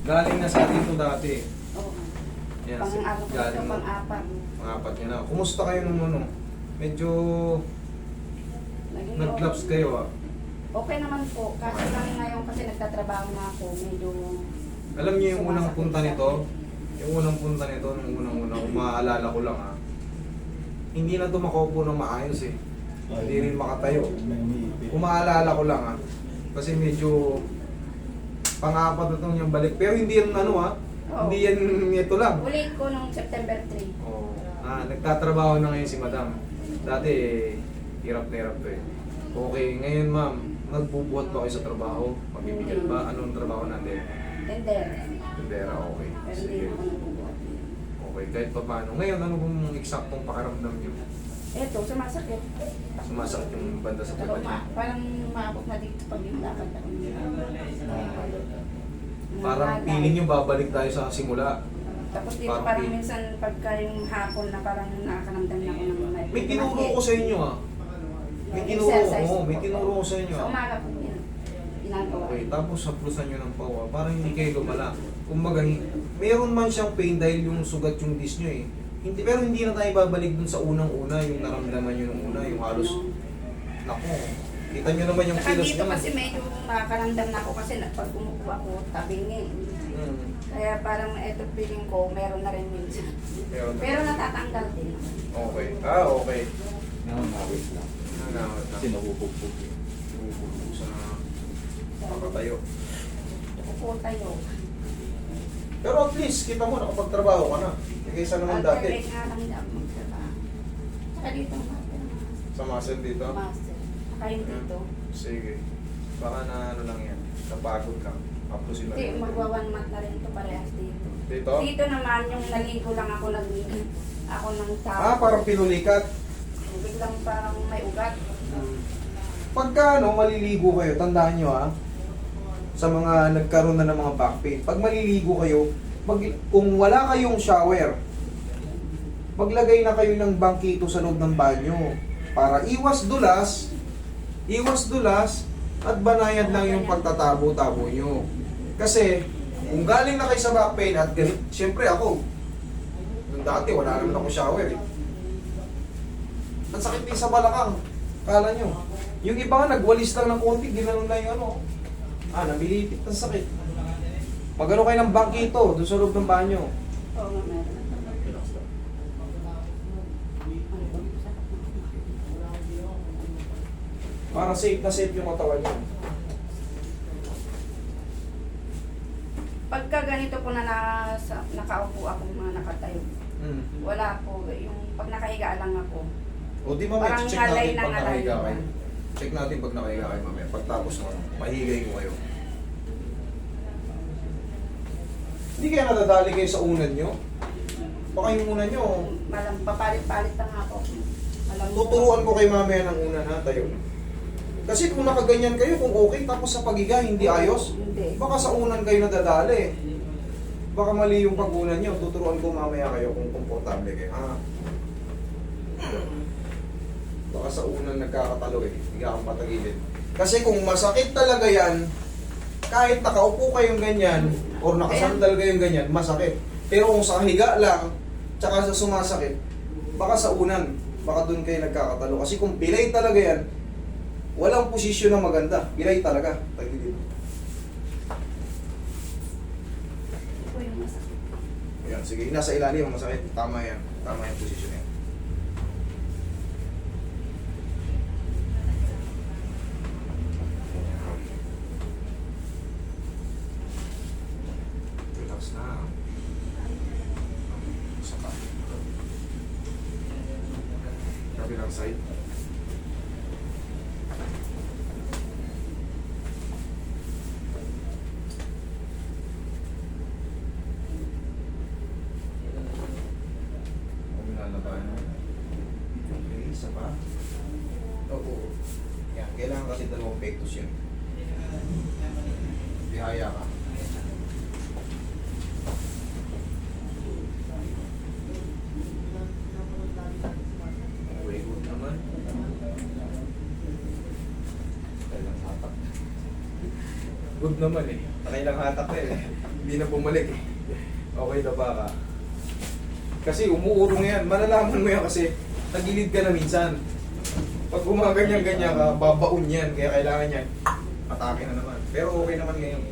Galing na sa atin ito dati. Oo. Yan, Pang-ano ko ito, galing na. pang-apat. Pang-apat niya na. Kumusta kayo nung ano? Medyo Naging nag-gloves kayo ah. Okay naman po. Kasi lang ngayon kasi nagtatrabaho na ako. Medyo... Alam niyo yung unang sumasakit punta sa nito? akin. Yung unang punta nito, nung unang-unang, kung maaalala ko lang ah. Hindi na ito makaupo ng maayos eh. Hindi rin makatayo. Kung maaalala ko lang ah. Kasi medyo pang-apat na itong yung balik. Pero hindi yan ano ah. Oo. Hindi yan ito lang. Ulit ko nung September 3. Oh, nagtatrabaho na ngayon si madam. Dati, hirap na hirap to eh. Okay, ngayon ma'am, nagbubuhat ba kayo sa trabaho? Magbibigyan ba? Anong trabaho natin? Tender. Tindera, okay. Pero hindi Sige. ako nagbubuhat. Okay, kahit pa paano. Ngayon, ano bang eksaktong pakaramdam nyo? Eto, sumasakit. Sumasakit yung banda sa Pero tipan niya. parang maabot na dito pag yung lakad ako. Parang feeling nyo babalik tayo sa simula. Tapos dito parang parang feel- minsan pagka yung hapon na parang nakakamdam na ako ng mga... May tinuro ko sa inyo ah. May tinuro ko, may tinuro ko sa inyo Sa ah. umaga po yan. Ginagawa. Okay, tapos haplusan nyo ng pawa, parang hindi kayo lumala. Kumbaga, mayroon man siyang pain dahil yung sugat yung disc nyo eh. Hindi, pero hindi na tayo babalik dun sa unang-una, yung naramdaman nyo nung una, yung halos, naku, kita nyo naman yung Saka kilos dito nyo. kasi medyo nakakaramdam na ako kasi pag umupo ako, tabingi. Hmm, Kaya parang eto feeling ko, meron na rin minsan. meron na. Pero natatanggal din. Okay, okay. Nangangawit lang. Nanawat na. Kasi nabubugbog eh. Bubulong sa makatayo. Upo tayo. Pero at least, kita mo, nakapagtrabaho ka na. Kaysa naman dati. Alternate nga lang daw magtrabaho. Saka dito master. Sa muscle dito. Master. Saka yung dito. Sige. Baka na ano lang yan. Napagod lang. Haplusin lang. Hindi, magwa 1 month na rin ito parehas dito. Dito? Dito naman, yung naligo lang ako ako ng tao. Parang pinulikat. Biglang parang may ugat. Pagka maliligo kayo, tandaan nyo sa mga nagkaroon na ng mga back pain, pag maliligo kayo, kung wala kayong shower, maglagay na kayo ng bangkito sa loob ng banyo para iwas dulas, at banayad lang yung pagtatabo-tabo nyo. Kasi, kung galing na kayo sa back pain at ganit, syempre ako, nung dati wala naman ako shower eh. Ang sakit din sa balakang. Kala nyo. Yung iba nga nagwalis lang ng konti, ginanon na yung ano. Nabilipit ng sakit. Magano kayo ng bangkito doon sa loob ng banyo. Oo nga, meron. Para safe na safe yung katawan nyo. Pagka ganito po na nakaupo ako, mga nakatayo, wala po. Yung pag nakahiga lang ako, O di mamaya, parang check ngalay natin na pag ngalay. nakahiga kayo. Check natin pag nakahiga kayo mamaya. Pagtapos naman, mahigay ko kayo. Hindi kaya nadadali kayo sa unan nyo? Baka yung unan nyo, papalit-palit lang ako. tuturuan ko kayo mamaya ng unan ha, tayo. Kasi kung nakaganyan kayo, kung okay, tapos sa pagiga, hindi ayos, Hindi. baka sa unan kayo nadadali. Baka mali yung pag-unan nyo, tuturuan ko mamaya kayo kung komportable kayo. Baka sa unan nagkakatalo eh, hindi ka kang patagilid. Kasi kung masakit talaga yan, kahit nakaupo kayong ganyan, or nakasandal kayong ganyan, masakit. Pero kung sa higa lang, tsaka sa sumasakit, baka sa unan, baka doon kayo nagkakatalo. Kasi kung pilay talaga yan, walang posisyon na maganda. Pilay talaga. Tagilid. Ito yung masakit. Ayan, sige, nasa ilalim ang masakit. Tama yan. Tama yung posisyon yan. Relax na. Isa pa. Kabilang side. Okay, isa pa. Oo. Yan, kailangan kasi dalawang pectus yun. Bihaya ka. Okay, good naman. Kailangan hatak. Good naman eh. Nakailang hatak na eh. Hindi na bumalik eh. Okay na ba ka? Kasi umuurong yan. Malalaman mo yan kasi tagilid ka na minsan. Pag gumaganyan-ganyan ka, babaon yan. Kaya kailangan yan. Atake na naman. Pero okay naman ngayon.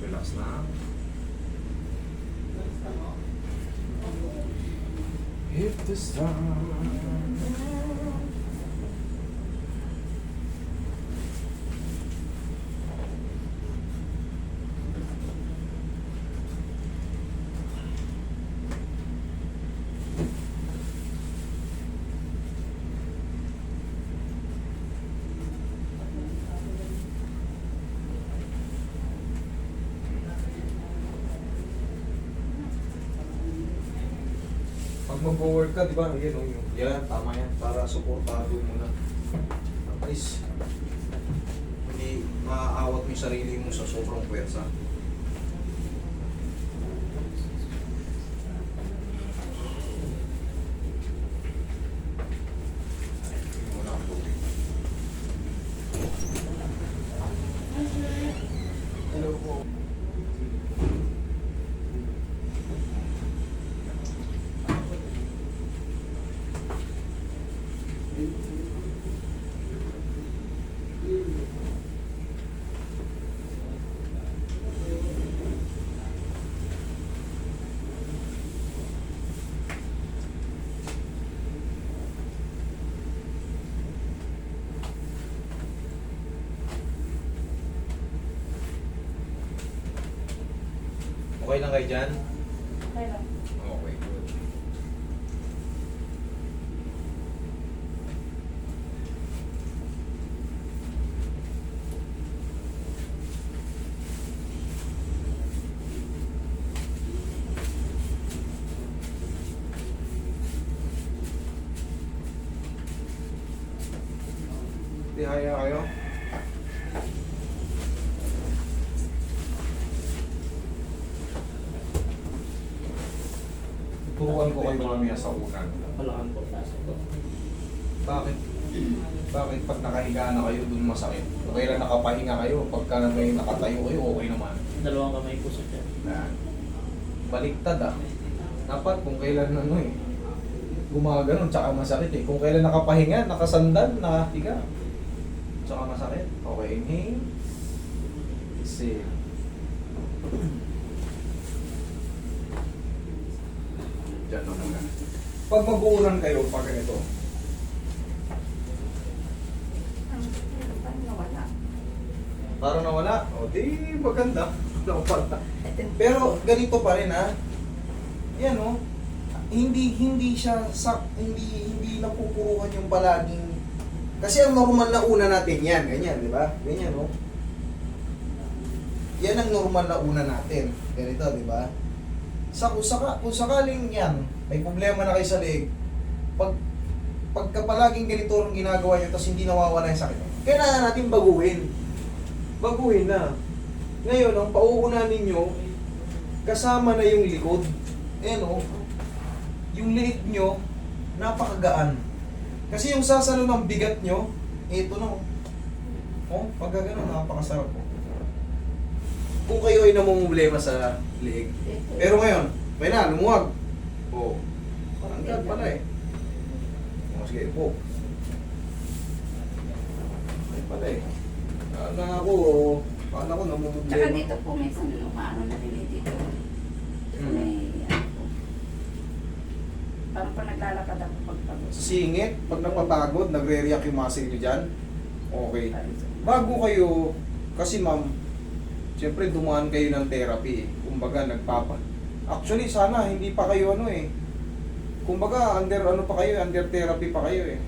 Relax na. Hit the sun. Pag mag-work ka, di ba? Yan, oh, yan, tama yan. Para suportado mo na. At least, hindi maaawat mo yung sarili mo sa sobrang pwersa. Wala ang tubig. Hello po. Okay lang kayo dyan? Okay lang. Okay, good. Tihaya kayo? Turuan ko kayo mamaya sa unan. Kailangan po. Bakit? Bakit pag nakahiga na kayo dun masakit? Kung kailan nakapahinga kayo, pagka may nakatayo kayo, okay naman. Dalawang kamay po sa tiyan. Yan. Baliktad ah. Dapat kung kailan gumaganon, tsaka masakit eh. Kung kailan nakapahinga, nakasandal, nakahiga, tsaka masakit. Okay, inhale. Exhale. Diyan na muna. Pag mag-uulan kayo, pag ganito, Paano nawala? parang nawala. O, di maganda. Nawala. Pero ganito pa rin ha. Yan o. Hindi siya hindi napupuruhan yung palaging. Kasi ang normal na una natin yan, ganyan, di ba? Ganyan o. Yan ang normal na una natin. Ganito, di ba? Kung sakaling yan, may problema na kayo sa leg, pagka palaging ganito ang ginagawa nyo, tapos hindi nawawala yung sakit, kailangan natin baguhin. Baguhin na. Ngayon, ang pauuna ninyo, kasama na yung likod. Ayan o, yung liit nyo, napakagaan. Kasi yung sasalo ng bigat nyo, ito na o. O, pagka ganun, napakasarap po. Kung kayo ay namumblema sa liig. Pero ngayon, may na, lumuwag. O, tanggal pala eh. O, sige, po. Ay pala eh. Kala ko Tsaka namumblema. dito po minsan umaano na rin eh dito. May ano po. Parang pag naglalakad ako pagpagod. Singit, pag napapagod, nagre-react yung muscle nyo dyan. Okay. Bago kayo, kasi ma'am, siyempre dumaan kayo ng therapy eh. Kumbaga actually sana hindi pa kayo kumbaga under therapy pa kayo eh.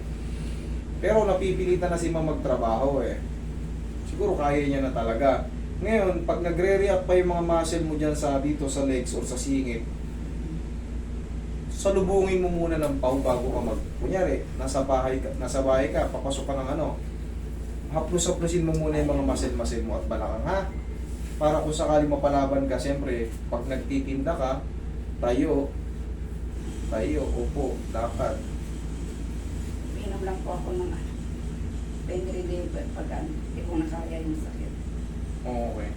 Pero napipilitan na si ma'am magtrabaho eh. Siguro kaya niya na talaga. Ngayon, pag nagre-react pa yung mga muscle mo dyan dito sa legs or sa singit, salubungin mo muna ng pau bago ka kunyari, nasa bahay ka, papasok ka ng haplos-haplosin mo muna yung mga muscle mo at balakang ha. para kung sakali mapalaban ka, siyempre, pag nagtitinda ka, tayo, upo, lakad. Pinom lang po ako ng pain reliever pag hindi ko nakaya yung sakit. Okay.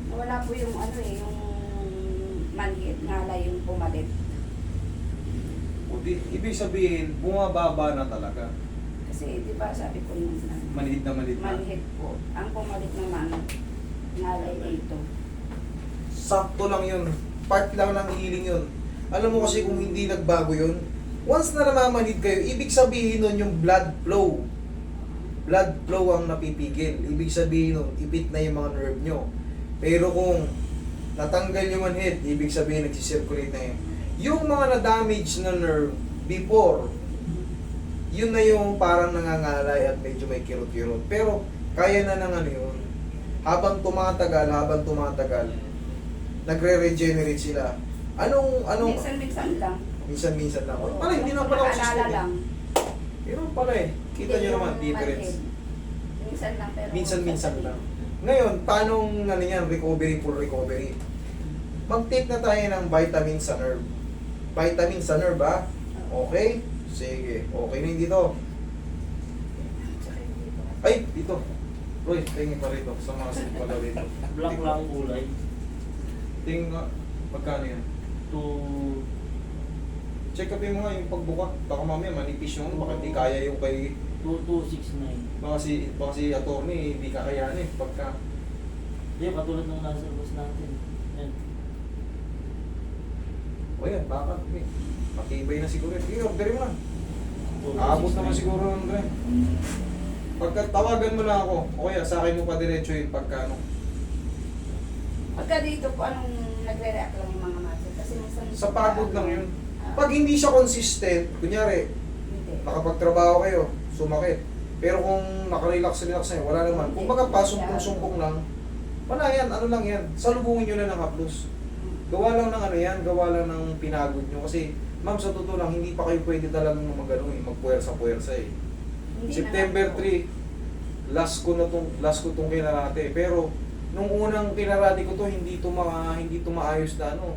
Wala po yung yung manhid, ngalay yung pumalit. O di, ibig sabihin, bumababa na talaga. Kasi di ba sabi ko yung Manhid na manhid na. manhid po. Ang pumalit naman, ngalay dito. Sakto lang yun. Part lang ng healing yun. Alam mo kasi kung hindi nagbago yun, once na namamanhid kayo, ibig sabihin nun yung blood flow. Blood flow ang napipigil. Ibig sabihin nun, ipit na yung mga nerve nyo. Pero kung natanggal yung manhid, ibig sabihin nagsisirculate na yun. Yung mga na-damage na nerve before, yun na yung parang nangangalay at medyo may kirot-kirot. Pero kaya na ng ano yun. Habang tumatagal, nagre-regenerate sila. Anong Minsan-minsan lang. minsan-minsan lang. Pala, hindi naman pala ako Nakaalala system. lang. Pero pala eh. Kita Hindi nyo yung naman, difference. manhid. Minsan lang pero... Minsan-minsan lang. Ngayon, paano ano yan, recovery, full recovery? Mag-take na tayo ng vitamin sa nerve. Vitamin sa nerve, ha? Okay? Sige. Okay na yun dito. Ay, dito. Roy, tingin pa rito. Sa mga sit pala rito. Black lang ang kulay. Tingin nga. Magkano yan? To Check upin mo nga yung pagbuka. Baka mamaya manipis yung ano. Baka hindi kaya yung kay... 2269. Baka si attorney hindi kakayanin pagka... Hindi, katulad ng nasa bus natin. Yan. O yan, baka. Okay. Matibay na siguro. Sige, orderin mo na. Aabot naman siguro ng Andre. Pagka tawagan mo lang ako, o kaya sa akin mo pa diretso yun pagka ano. Pagka dito po, anong nagre-react lang yung mga muscle? Kasi minsan... Sa pagod lang yun. Ah, Pag hindi siya consistent, kunyari, hindi. nakapagtrabaho kayo, sumakit. Pero kung nakarelax na yun, wala naman. Kung baga pasumpong-sumpong lang, wala yan, ano lang yan. Salubungin nyo na ng haplos. Gawa lang ng ano yan, gawa lang ng pinagod nyo. Kasi, ma'am, sa totoo lang, hindi pa kayo pwede talagang magpuwersa-puwersa eh. Hindi September naman po. 3, last ko tong kinarate. Pero, nung unang kinarate ko to, hindi to maayos na ano.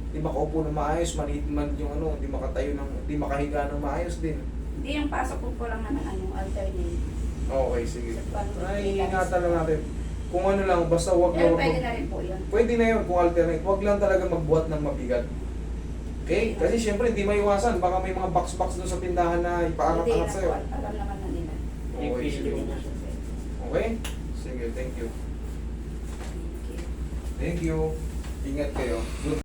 Hindi makaupo na maayos, manhid-man yung ano, hindi makahiga ng maayos din. Hindi yung pasok ko lang naman alternate. Okay, sige. Sa paano- Ay, ingatan lang natin. Kung ano lang, basta wag Eh, na pwede na rin po yun. Pwede na yun kung alternate. Wag lang talaga magbuhat ng mabigat. Okay? Kasi syempre, hindi maiwasan. Baka may mga box-box doon sa tindahan na Hindi ipaangat-angat na sa'yo. po, alam naman na nila. Okay, sige. Okay? Sige, thank you. Thank you. Thank you. Ingat kayo. Good